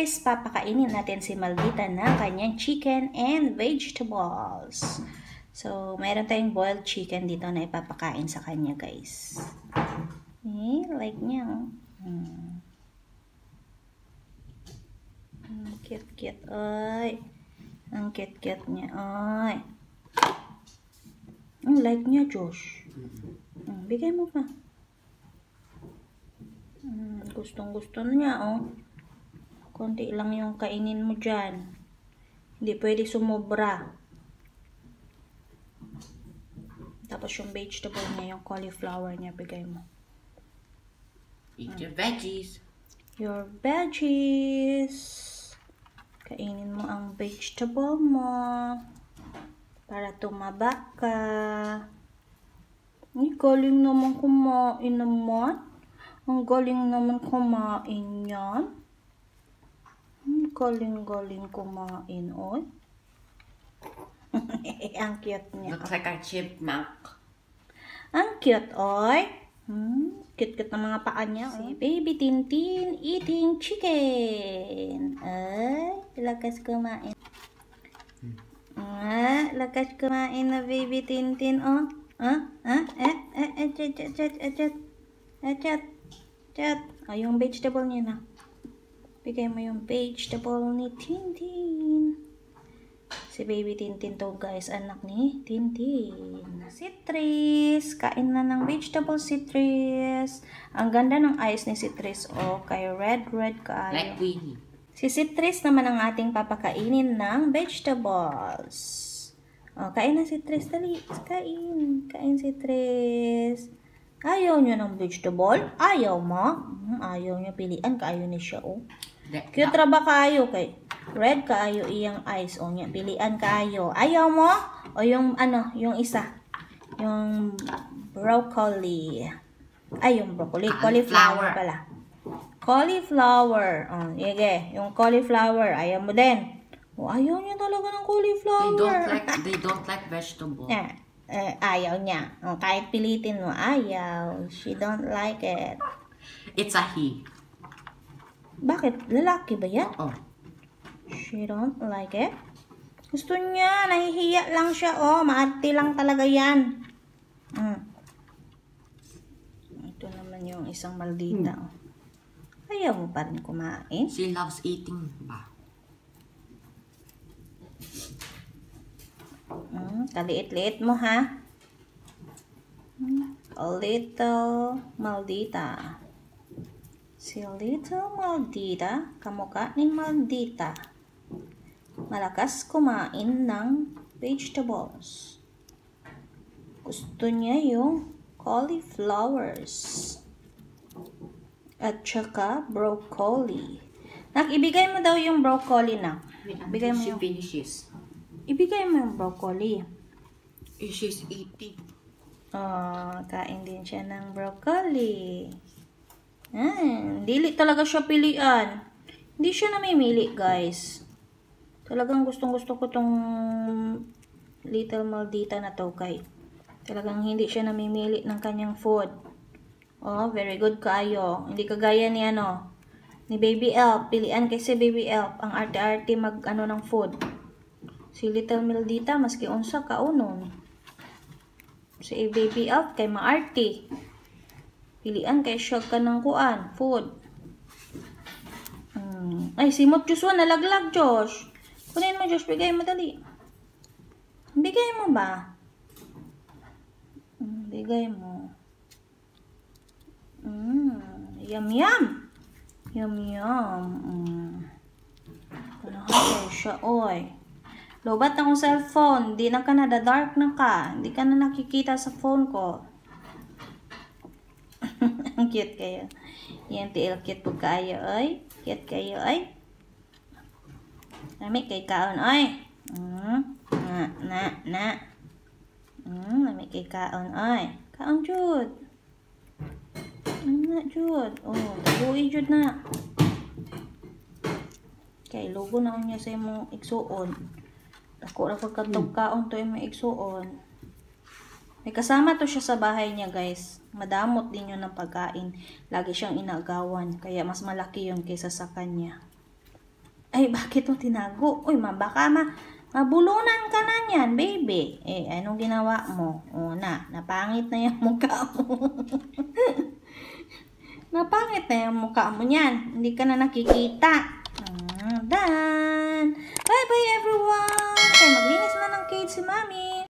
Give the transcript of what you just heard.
First, papakainin natin si Maldita ng kanyang chicken and vegetables. So, mayroon tayong boiled chicken dito na ipapakain sa kanya, guys. Eh, like niya. Cute-cute, ay. Ang cute-cute niya, ay. Ang like niya, Josh. Bigay mo pa. Gustong-gusto niya, oh. Konti lang yung kainin mo dyan. Hindi pwede sumobra. Tapos yung vegetable niya, yung cauliflower niya, bigay mo. Eat your veggies. Your veggies. Kainin mo ang vegetable mo. Para tumaba ka. Ang galing naman kumain naman. Ang galing naman kumain yan. Ang galing-galing kumain, oy. Ang cute niya. Looks like a chipmunk. Ang cute, oy. Cute-cute ng mga paa niya. Si Baby Tintin eating chicken. Ay, lakas kumain. Lakas kumain na Baby Tintin, oh. Chat. Oh, yung vegetable niya na. Bigay mo yung vegetable ni Tintin. Si Baby Tintin to, guys. Anak ni Tintin. Citrus. Kain na ng vegetable Citrus. Ang ganda ng eyes ni Citrus. Oh, kay red kaayo. Like Winnie. Si Citrus naman ang ating papakainin ng vegetables. Oh, kain na Citrus. Dali. Kain Citrus. Ayaw niya ng vegetable? Ayaw mo? Ayaw niya pilian. Kaayo ni siya, oh. Cute ra ba kaayo kay? Red kaayo iyang eyes, oh niya. Pilian kaayo. Ayaw mo? O yung ano, yung isa. Yung broccoli. Ay, yung broccoli. Cauliflower pala. Cauliflower. Oh, yege. Yung cauliflower. Ayaw mo din. Oh, ayaw niya talaga ng cauliflower. They don't like vegetable. Ayaw niya. Oh, kahit pilitin mo, ayaw. She don't like it. It's a he. Bakit? Lalaki ba yan? Oh. She don't like it? Gusto niya. Nahihiya lang siya. Oh, maarte lang talaga yan. Ito naman yung isang Maldita. Ayaw mo pa rin kumain? She loves eating ba? Kaliit-liit mo, ha? A little Maldita. Si Little Maldita, kamukha ni Maldita. Malakas kumain ng vegetables. Gusto niya yung cauliflowers. At saka broccoli. Nak, ibigay mo daw yung broccoli na. Ibigay mo yung... finishes. Ibigay mo yung broccoli. She's eating. Oh, kain din siya ng broccoli. Dili talaga siya pilian. Hindi siya namimili, guys. Talagang gustong-gusto ko tong Little Maldita na to, kay. Talagang hindi siya namimili ng kanyang food. Oh, very good kayo. Hindi kagaya ni ni Baby Elf. Pilian kasi Baby Elf. Ang arte-arte ng food. Si Little Maldita, maski unsa kaunon. Si Baby Elf, kay maarte. Pilian kay siya ka ng kuan, food. Ay, simot Joshua, nalaglag, Josh. Kunin mo, Josh, bigay mo, dali. Bigay mo ba? Bigay mo. Yum. Panahay siya, oy. Lobat akong cellphone. Di na ka na, dark na ka. Hindi ka na nakikita sa phone ko. Ang cute kayo. Yan, cute po kayo, oy. Cute kayo, oy. Lamig kay kaon, oy. Lamig kay kaon, oy. Kaon, Jude. Jude. Oh, tabuhi, Jude na. Kay, logo na niya sa imong igsuon. Ako ra pagkatog kaon to imong igsuon. May kasama to siya sa bahay niya, guys. Madamot din yun ng pagkain. Lagi siyang inagawan. Kaya mas malaki yun kaysa sa kanya. Ay, bakit mo tinago? Uy, baka mabulunan ka na niyan, baby. Eh, anong ginawa mo? Napangit na yung mukha mo. Napangit na yung mukha mo niyan. Hindi ka na nakikita. Done. Bye-bye, everyone. Okay, maglinis na ng cage si Mami.